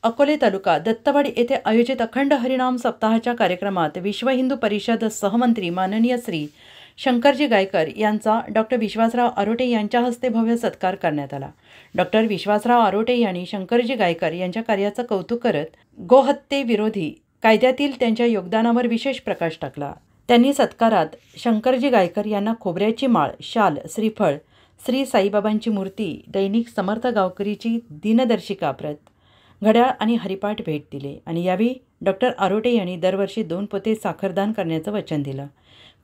अकोले तालुका दत्तवाडी येथे आयोजित अखंड हरिनाम सप्ताहाच्या कार्यक्रमात विश्व हिंदू परिषद सहमंत्री माननीय श्री शंकरजी गायकर यांचा डॉक्टर विश्वासराव आरोटे यांच्या हस्ते भव्य सत्कार करण्यात आला। डॉक्टर विश्वासराव आरोटे यांनी शंकरजी गायकर यांच्या कार्याचं कौतुक करत गोहत्येविरोधी कायद्यातील त्यांच्या योगदानावर विशेष प्रकाश टाकला। त्यांनी सत्कारात शंकरजी गायकर यांना खोबऱ्याची माळ, शाल, श्रीफळ, श्री साईबाबांची मूर्ती, दैनिक समर्थ गावकरीची दिनदर्शिका प्रत, घड्याळ आणि हरिपाठ भेट दिले आणि यावेळी डॉक्टर आरोटे यांनी दरवर्षी 2 पोते साखरदान करण्याचं वचन दिलं।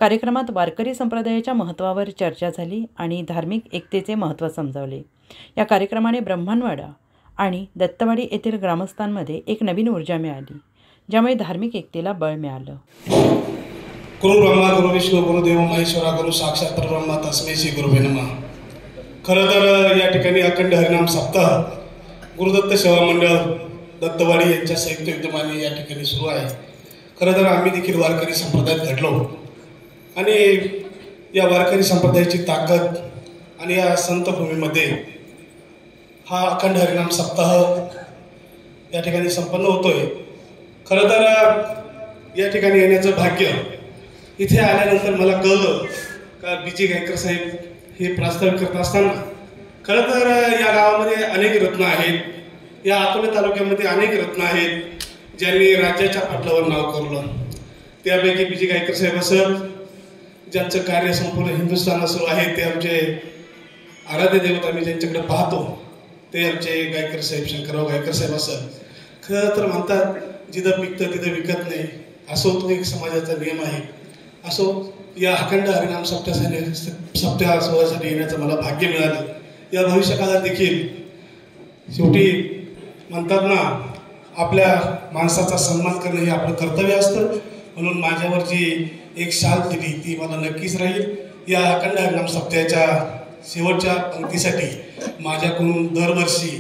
कार्यक्रमात वारकरी संप्रदायाच्या महत्त्वावर चर्चा झाली आणि धार्मिक एकतेचे महत्त्व समजावले। या कार्यक्रमाने ब्रह्मणवाडा आणि दत्तवाडी येथील ग्रामस्थांमध्ये एक नवीन ऊर्जा मिळाली, ज्यामुळे धार्मिक एकतेला बळ मिळालं। गुरु ब्रह्मा गुरु विष्णू गुरुदेव महेश्वरा गुरु साक्षात परब्रह्मा तस्मै श्री गुरुवे नमः। खरं तर या ठिकाणी अखंड हरिनाम सप्ताह गुरुदत्त सेवा मंडळ दत्तवाडी यांच्या संयुक्त विद्यमाने या ठिकाणी सुरू आहे। खरं तर आम्ही देखील वारकरी संप्रदायात घडलो आणि या वारकरी संप्रदायाची ताकद आणि या संत भूमीमध्ये हा अखंड हरिनाम सप्ताह या ठिकाणी संपन्न होतोय। खरं तर या ठिकाणी येण्याचं भाग्य, इथे आल्यानंतर मला कळलं का बीजी गायकर साहेब हे प्रास्ताविक करत असताना खरं तर या गावामध्ये अनेक रत्न आहेत, या अकोले तालुक्यामध्ये अनेक रत्न आहेत ज्यांनी राज्याच्या पाटलावर नाव कोरलं। त्यापैकी बीजी गायकर साहेब असं ज्यांचं कार्य संपूर्ण हिंदुस्थानात सुरू आहे, ते आमचे आराध्य देवत आम्ही ज्यांच्याकडे पाहतो ते आमचे गायकर साहेब, शंकरराव गायकर साहेब असं। खरं तर म्हणतात जिथं पिकतं तिथं विकत नाही, असो तो एक समाजाचा नियम आहे। असो या अखंड हरिनाम सप्ताह सोहळ्यासाठी येण्याचं मला भाग्य मिळालं। या भविष्यकाळात देखील शेवटी म्हणतात ना, आपल्या माणसाचा सन्मान करणं हे आपलं कर्तव्य असतं, म्हणून माझ्यावर जी एक शाल दिली ती मला नक्कीच राहील। या अखंड हरिनाम सप्ताहाच्या शेवटच्या पंक्तीसाठी माझ्याकडून दरवर्षी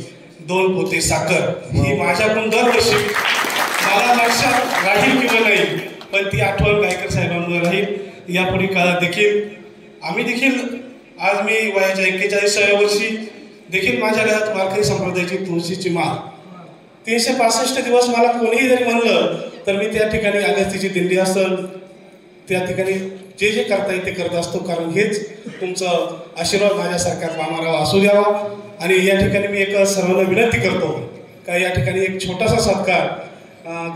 2 पोते साखर ही माझ्याकडून दरवर्षी मला लक्षात राहील किंवा नाही, पण ती आठवण गायकर साहेबांवर राहील। यापुढे काळात देखील आम्ही देखील, आज मी वयाच्या 41व्या वर्षी देखील माझ्या घरात वारकरी संप्रदायाची तुळशीची माळ 365 दिवस मला कोणीही जरी म्हणलं तर मी त्या ठिकाणी अगस्तीची दिंडी असेल त्या ठिकाणी जे जे करता येईल ते करत असतो, कारण हेच तुमचं आशीर्वाद माझ्यासारख्या मामाराव असू द्यावा। आणि या ठिकाणी मी एक सर्वांना विनंती करतो का या ठिकाणी एक छोटासा सत्कार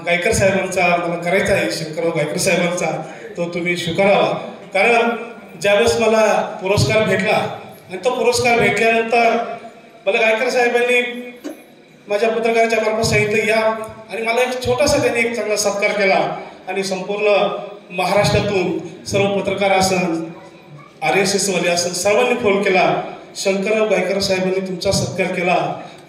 गायकर साहेबांचा मला करायचा आहे, शंकरराव गायकर साहेबांचा, तो तुम्ही स्वीकारावा। कारण ज्यावेळेस मला पुरस्कार भेटला आणि तो पुरस्कार भेटल्यानंतर मला गायकर साहेबांनी माझ्या पत्रकाराच्या मार्फत सांगितलं या, आणि मला एक छोटासा त्यांनी एक चांगला सत्कार केला आणि संपूर्ण महाराष्ट्रातून सर्व पत्रकार असन, RSS वाले असन, सर्वांनी फोन केला, शंकरराव गायकर साहेबांनी तुमचा सत्कार केला,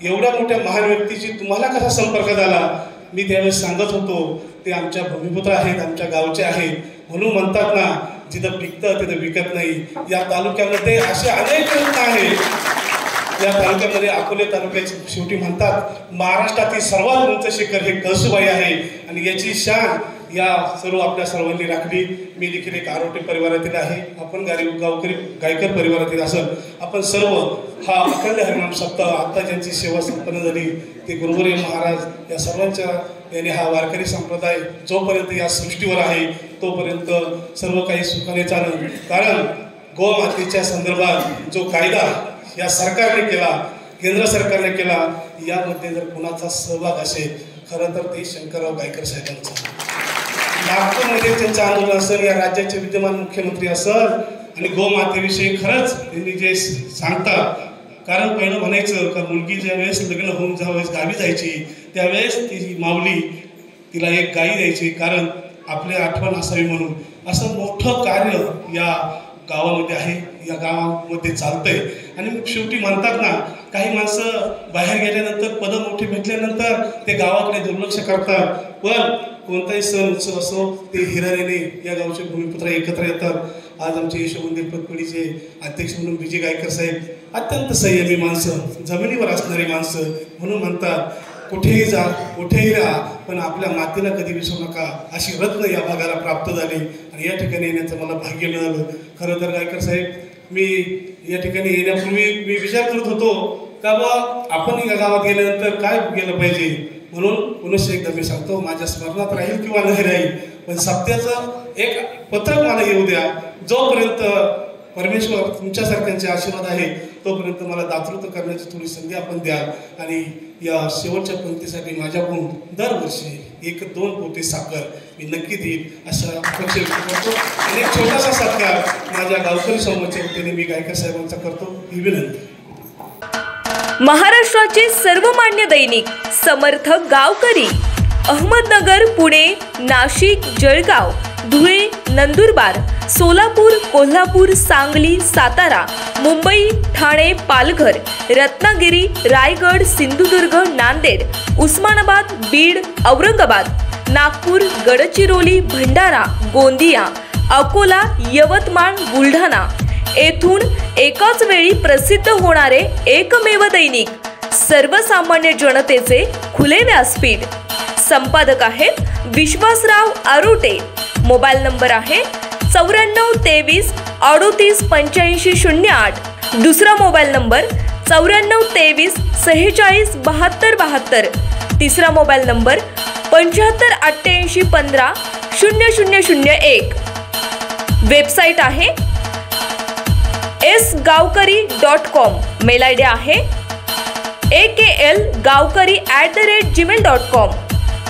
एवढ्या मोठ्या महान व्यक्तीची तुम्हाला कसा संपर्क झाला? मी त्यावेळेस सांगत होतो ते आमच्या भूमिपुत्र आहेत, आमच्या गावचे आहेत, म्हणून म्हणतात ना जिथं पिकतं तिथं विकत नाही। या तालुक्यामध्ये असे अनेक रत्न आहेत। या तालुक्यामध्ये अकोले तालुक्याचे शेवटी म्हणतात महाराष्ट्रातील सर्वात उंच शिखर हे कळसुबाई आहे आणि याची शान या सर्व आपल्या सर्वांनी राखली। मी देखील एक आरोटे परिवारातील आहे, आपण गावकरी गायकर परिवारातील असेल, आपण सर्व हा अखंड हरिनाम सप्ताह आता ज्यांची सेवा संपन्न झाली ते गुरुवर्य महाराज या सर्वांच्या याने हा वारकरी संप्रदाय जोपर्यंत या सृष्टीवर आहे तोपर्यंत सर्व काही सुखाने चालेल। कारण गोमातेच्या संदर्भात जो कायदा या सरकारने केला, केंद्र सरकारने केला, यामध्ये जर कुणाचा सहभाग असेल खरं तर ते शंकरराव गायकर साहेबांचा। नागपूरमध्ये त्यांचं आंदोलन असेल, या राज्याचे विद्यमान मुख्यमंत्री असेल आणि गोमातेविषयी खरंच त्यांनी जे सांगतात, कारण पहिलं म्हणायचं का मुलगी ज्या वेळेस लग्न होऊन ज्यावेळेस गावी जायची त्यावेळेस ती माऊली तिला एक गाई द्यायची, कारण आपली आठवण असावी म्हणून। असं मोठं कार्य या गावामध्ये आहे, या गावामध्ये चालतंय। आणि शेवटी म्हणतात ना, काही माणसं बाहेर गेल्यानंतर पदं मोठी भेटल्यानंतर ते गावाकडे दुर्लक्ष करतात, पण कोणताही सण उत्सव असो ते हिरारीने या गावचे भूमिपुत्र एकत्र येतात। आज आमचे यशोमंदिर पतपिढीचे अध्यक्ष म्हणून बीजी गायकर साहेब अत्यंत संयमी माणसं, जमिनीवर असणारी माणसं, म्हणून म्हणतात कुठेही जा कुठेही राहा पण आपल्या मातीला कधी विसरू नका, अशी रत्न या भागाला प्राप्त झाली आणि या ठिकाणी येण्याचं मला भाग्य मिळालं। खरं तर गायकर साहेब, मी या ठिकाणी येण्यापूर्वी मी विचार करत होतो का बा आपण या गावात गेल्यानंतर काय केलं पाहिजे, म्हणून पुनश्च एकदा मी सांगतो, माझ्या स्मरणात राहील किंवा नाही राहील, पण सप्त्याचं एक पत्रक मला येऊ द्या. जोपर्यंत परमेश्वर तुमच्यासारख्यांचे आशीर्वाद आहे तोपर्यंत मला दातृत्व करण्याची थोडी संधी आपण द्याल. आणि या शेवटच्या पंक्तीसाठी माझ्याकडून दरवर्षी 1-2 पोते साखर मी नक्की देईल असं अपेक्षा व्यक्त करतो. आणि एक छोटासा सत्कार माझ्या गावकरी समूहाच्या वतीने मी गायकर साहेबांचा करतो, ही विनंती. महाराष्ट्राचे सर्वमान्य दैनिक समर्थ गावकरी अहमदनगर, पुणे, नाशिक, जळगाव, धुळे, नंदुरबार, सोलापूर, कोल्हापूर, सांगली, सातारा, मुंबई, ठाणे, पालघर, रत्नागिरी, रायगड, सिंधुदुर्ग, नांदेड, उस्मानाबाद, बीड, औरंगाबाद, नागपूर, गडचिरोली, भंडारा, गोंदिया, अकोला, यवतमाळ, बुलढाणा येथून एकाच वेळी प्रसिद्ध होणारे एकमेव दैनिक, सर्वसामान्य जनतेचे खुले व्यासपीठ. संपादक आहेत विश्वासराव आरोटे. मोबाईल नंबर आहे 9423 38 85 08. दुसरा मोबाईल नंबर 9423 46 72 72. तिसरा मोबाईल नंबर 75 88 15 0001. वेबसाईट आहे sgavkari.com. मेल आयडी आहे akl gavkari@gmail.com.